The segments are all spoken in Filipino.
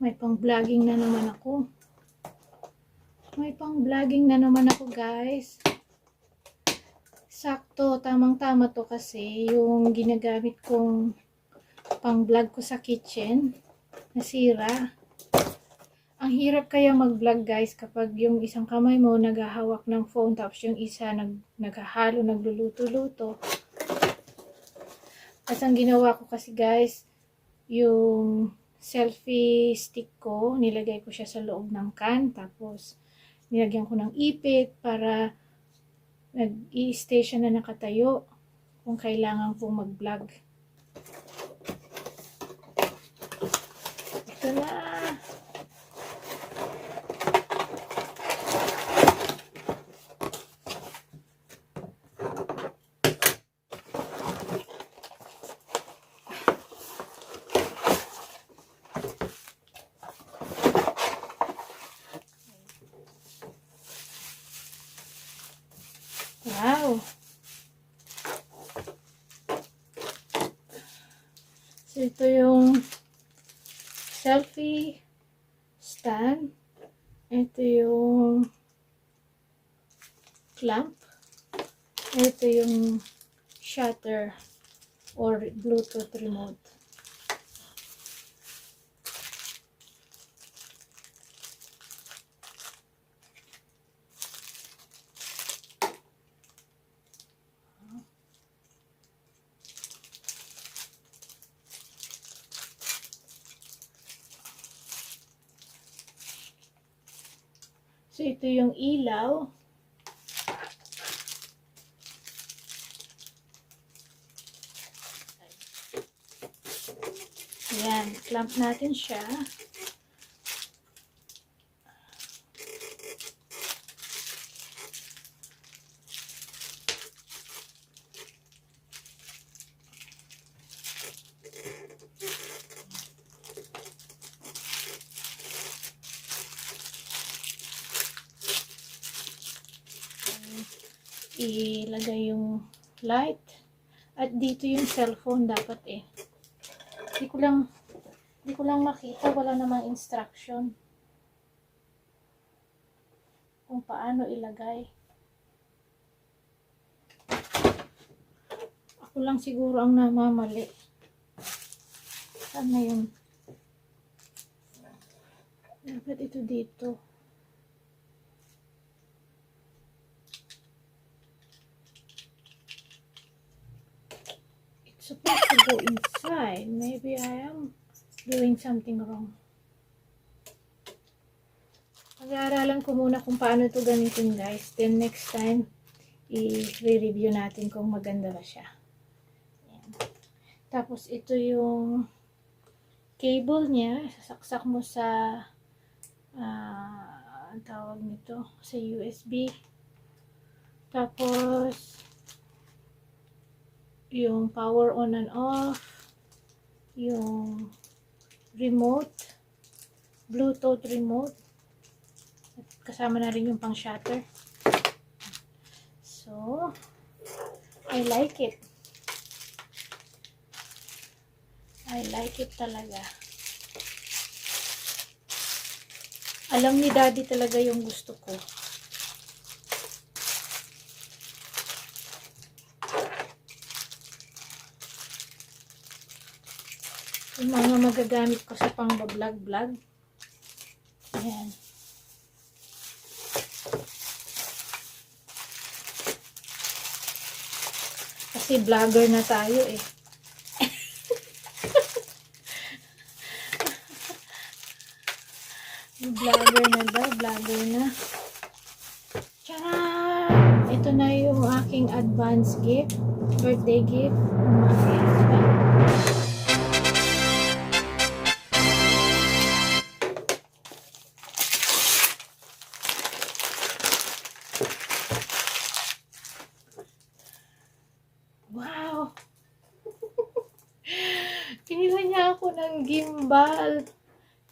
May pang-vlogging na naman ako. May pang-vlogging na naman ako, guys. Sakto, tamang-tama to kasi yung ginagamit kong pang-vlog ko sa kitchen, nasira. Ang hirap kaya mag-vlog, guys, kapag yung isang kamay mo naghahawak ng phone, tapos yung isa naghahalo, nagluluto-luto. At ang ginawa ko kasi, guys, yung selfie stick ko, nilagay ko siya sa loob ng can, tapos nilagyan ko ng ipit para nag-i-stay siya na nakatayo kung kailangan pong mag-vlog. Ito na! Wow! So, ito yung selfie stand. Ito yung clamp. Ito yung shutter or Bluetooth remote. So, ito yung ilaw. Ayan, clamp natin siya. Ilagay yung light. At dito yung cellphone dapat eh. Hindi ko lang makita, wala namang instruction kung paano ilagay. Ako lang siguro ang namamali. Saan na yun? Dapat ito dito. It's supposed to go inside. Maybe I am doing something wrong. Pag-aaralan ko muna kung paano ito gamitin, guys. Then next time, i-review natin kung maganda ba siya. Ayan. Tapos ito yung cable niya. Sasaksak mo sa ang tawag nito, sa USB. Tapos yung power on and off, yung remote, Bluetooth remote, at kasama na rin yung pang shutter. So, I like it. I like it talaga. Alam ni Daddy talaga yung gusto ko. Yung mga magagamit ko sa pang-vlog. Ayan. Kasi vlogger na tayo eh. Vlogger na daw, vlogger na. Tcharam! Ito na yung aking advance gift, birthday gift ng mga husband. Wow! Pinila niya ako ng gimbal,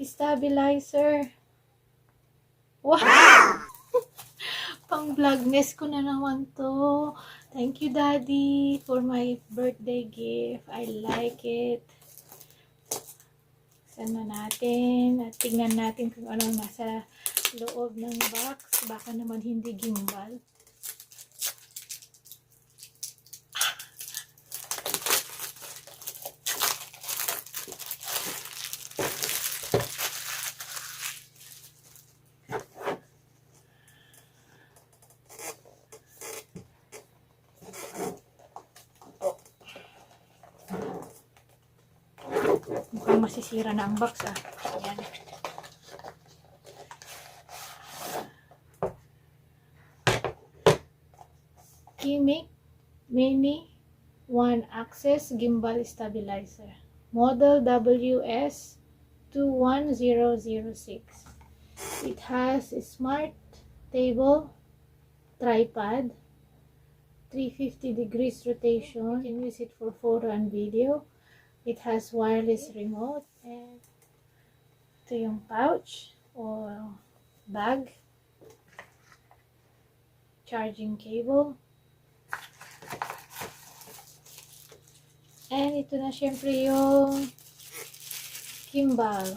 stabilizer. Wow! Pang-vlogness ko na naman to. Thank you, Daddy, for my birthday gift. I like it. Buksan na natin at tingnan natin kung ano nasa loob ng box. Baka naman hindi gimbal. Mukhang masisira na ang box ah. Ayan. Kimic Mini 1-Axis Gimbal Stabilizer. Model WS21006. It has a smart table, tripod, 350 degrees rotation. You can use it for photo and video. It has wireless remote, and ito yung pouch or bag, charging cable, and ito na syempre yung gimbal.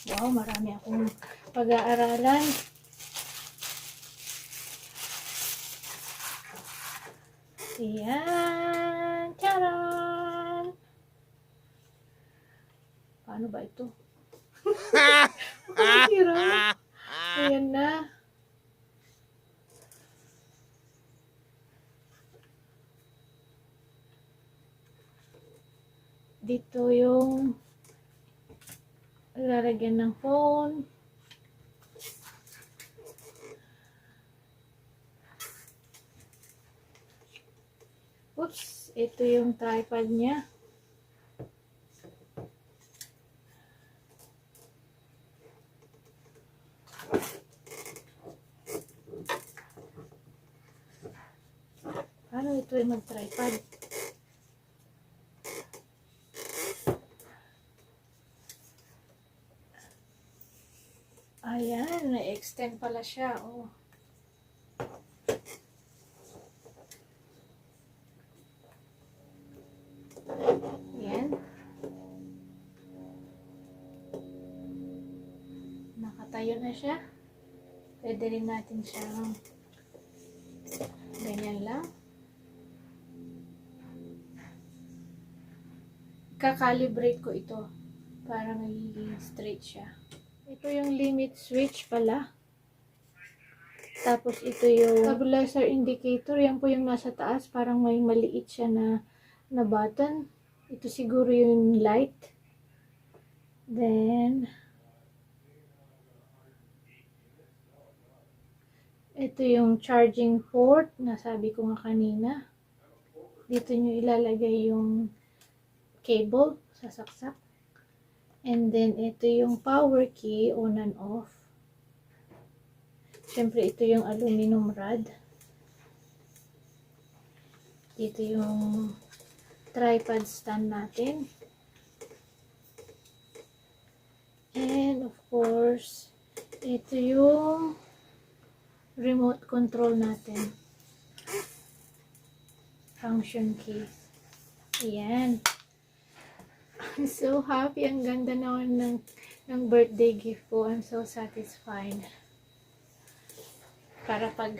Wow, marami akong pag-aaralan. Ayan. Charan! Paano ba ito? Masira. Ayan na. Dito yung lalagyan ng phone. Oops, ito yung tripod niya. Paano ito yung mag-tripod? Ayan, na-extend pala siya. Oh. Ayan. Nakatayo na siya. Pwede rin natin siyang ganyan lang. Kakalibrate ko ito para magiging straight siya. Ito yung limit switch pala. Tapos ito yung stabilizer indicator. Yan po yung nasa taas. Parang may maliit siya na button. Ito siguro yung light. Then ito yung charging port na sabi ko nga kanina. Dito nyo ilalagay yung cable, sasaksak. And then, ito yung power key, on and off. Siyempre, ito yung aluminum rod. Dito yung tripod stand natin. And, of course, ito yung remote control natin. Function key. Ayan. I'm so happy. Ang ganda naman ng birthday gift ko. I'm so satisfied. Para pag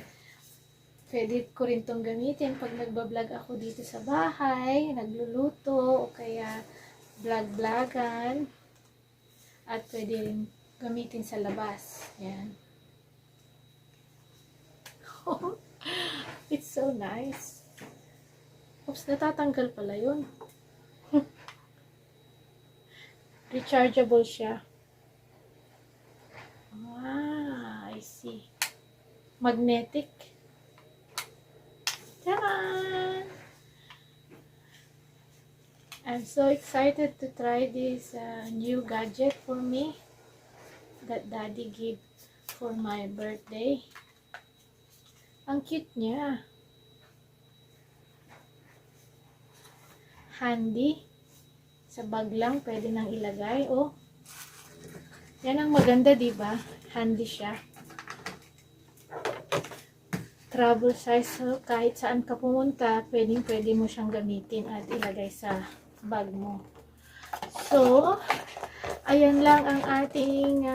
pwede ko rin tong gamitin pag nagbablog ako dito sa bahay, nagluluto, o kaya vlog-vlogan. At pwede rin gamitin sa labas. Yan. It's so nice. Oops, natatanggal pala yun. Rechargeable siya. Ah, I see. Magnetic. Tadaan! I'm so excited to try this new gadget for me that Daddy gave for my birthday. Ang cute niya. Handy. Sa bag lang, pwede nang ilagay. Oh. Yan ang maganda, diba? Handy siya. travel size. So, kahit saan ka pumunta, pwede mo siyang gamitin at ilagay sa bag mo. So, ayan lang ang ating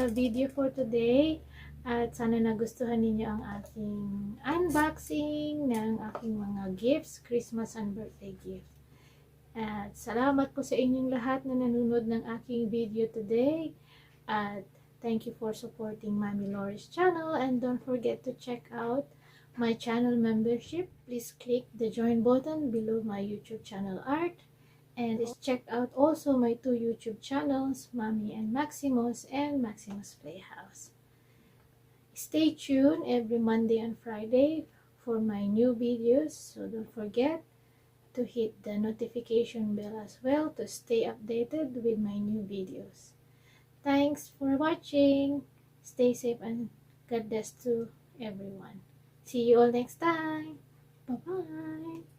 video for today. At sana nagustuhan ninyo ang aking unboxing ng aking mga gifts, Christmas and birthday gift. At salamat po sa inyong lahat na nanonood ng aking video today. At thank you for supporting Mami Lori's channel. And don't forget to check out my channel membership. Please click the join button below my YouTube channel art. And check out also my 2 YouTube channels, Mami and Maximus Playhouse. Stay tuned every Monday and Friday for my new videos. So don't forget to hit the notification bell as well to stay updated with my new videos. Thanks for watching. Stay safe and God bless to everyone. See you all next time. Bye-bye.